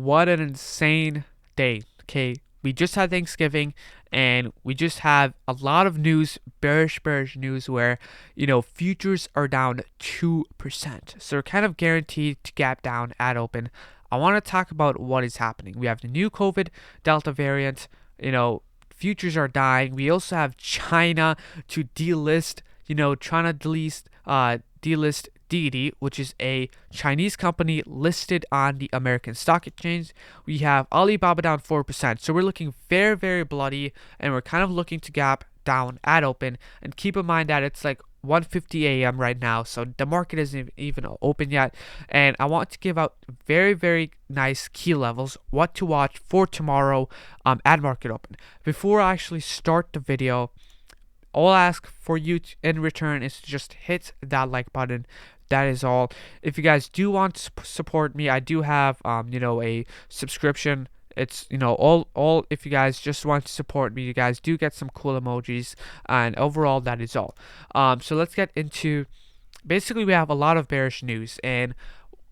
what an insane day. Okay, we just had Thanksgiving and we just have a lot of news, bearish news where, futures are down 2%. So they're kind of guaranteed to gap down at open. I want to talk about what is happening. We have the new COVID Delta variant, futures are dying. We also have China to delist, China delist Didi, which is a Chinese company listed on the American Stock Exchange. We have Alibaba down 4%. So we're looking very bloody, and we're kind of looking to gap down at open. And keep in mind that it's like 1:50 a.m. right now, so the market isn't even open yet. And I want to give out very nice key levels, what to watch for tomorrow at market open. Before I actually start the video, all I ask for you in return is to just hit that like button. That is all. If you guys do want to support me, I do have a subscription. It's all if you guys just want to support me, you guys do get some cool emojis, and overall that is all. So let's get into, basically we have a lot of bearish news, and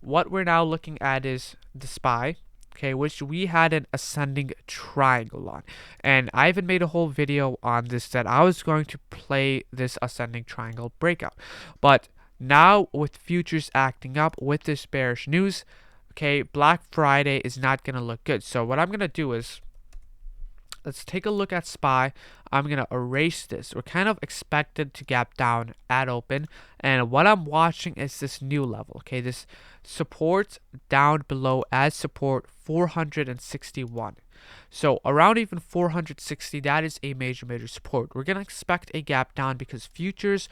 what we're now looking at is the SPY, okay, which we had an ascending triangle on. And I even made a whole video on this, that I was going to play this ascending triangle breakout. But now with futures acting up with this bearish news, okay, Black Friday is not going to look good. So what I'm going to do is, let's take a look at SPY. I'm going to erase this. We're kind of expected to gap down at open. And what I'm watching is this new level. Okay, this support down below as support 461. So around even 460, that is a major support. We're going to expect a gap down because futures,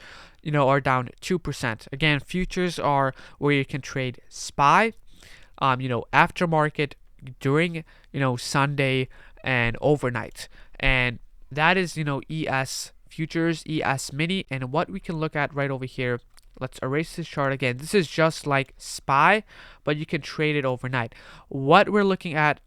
are down 2%. Again, futures are where you can trade SPY, aftermarket during, Sunday and overnight. And that is, ES futures, ES mini. And what we can look at right over here, let's erase this chart again. This is just like SPY, but you can trade it overnight. What we're looking at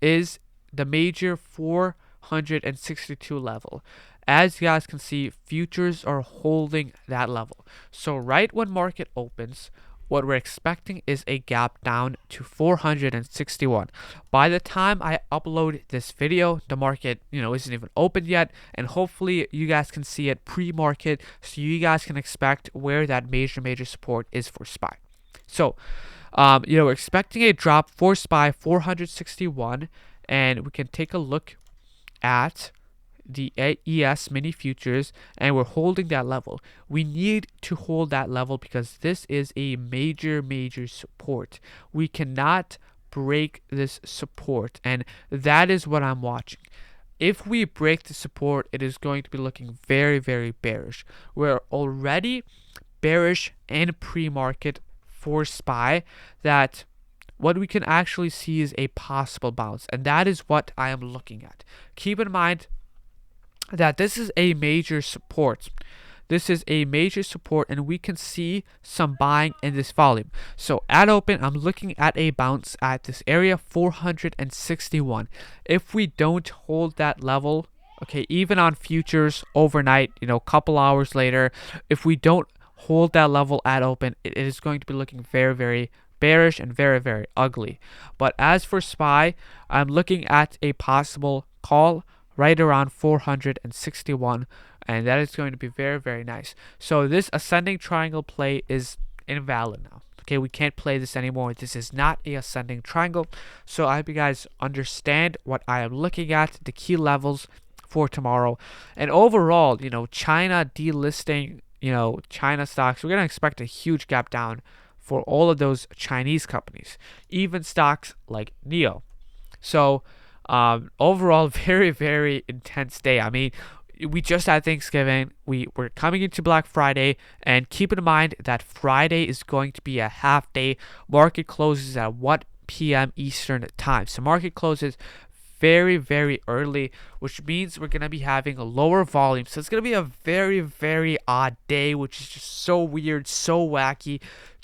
is the major 462 level. As you guys can see, futures are holding that level. So right when market opens, what we're expecting is a gap down to 461. By the time I upload this video, the market, isn't even open yet, and hopefully you guys can see it pre-market, so you guys can expect where that major support is for SPY. So, we're expecting a drop for SPY 461, and we can take a look at the ES mini futures, and we're holding that level. We need to hold that level because this is a major support. We cannot break this support, and that is what I'm watching. If we break the support, it is going to be looking very bearish. We're already bearish in pre-market for SPY, that what we can actually see is a possible bounce, and that is what I am looking at. Keep in mind that this is a major support. This is a major support, and we can see some buying in this volume. So at open, I'm looking at a bounce at this area 461. If we don't hold that level, okay, even on futures overnight, couple hours later, if we don't hold that level at open, it is going to be looking very bearish and very ugly. But as for SPY, I'm looking at a possible call right around 461, and that is going to be very nice. So this ascending triangle play is invalid now. Okay, we can't play this anymore. This is not a ascending triangle. So I hope you guys understand what I am looking at, the key levels for tomorrow. And overall, China delisting, China stocks, we're going to expect a huge gap down for all of those Chinese companies, even stocks like NEO. So overall, very intense day. I mean, we just had Thanksgiving. We're coming into Black Friday, and keep in mind that Friday is going to be a half day. Market closes at 1 p.m. Eastern time. So market closes very early, which means we're going to be having a lower volume. So it's going to be a very odd day, which is just so weird, so wacky.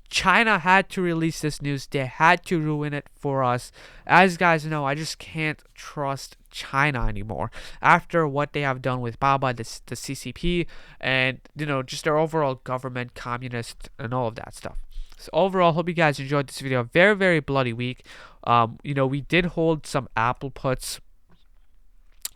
China had to release this news. They had to ruin it for us. As you guys know, I just can't trust China anymore after what they have done with Baba, the CCP, and just their overall government, communist, and all of that stuff. So overall, hope you guys enjoyed this video. Very, very bloody week. We did hold some Apple puts.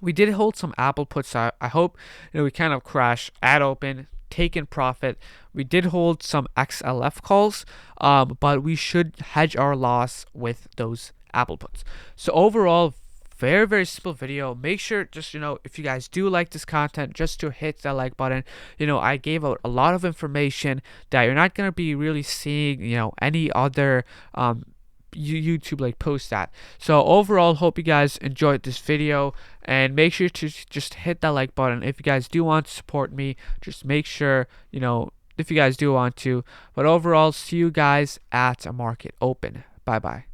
I hope we kind of crash at open, taking profit. We did hold some XLF calls, but we should hedge our loss with those Apple puts. So overall, very, very simple video. Make sure, just if you guys do like this content, just to hit that like button. I gave out a lot of information that you're not going to be really seeing any other YouTube like post that. So overall, hope you guys enjoyed this video, and make sure to just hit that like button if you guys do want to support me. Just make sure if you guys do want to. But overall, see you guys at a market open. Bye bye.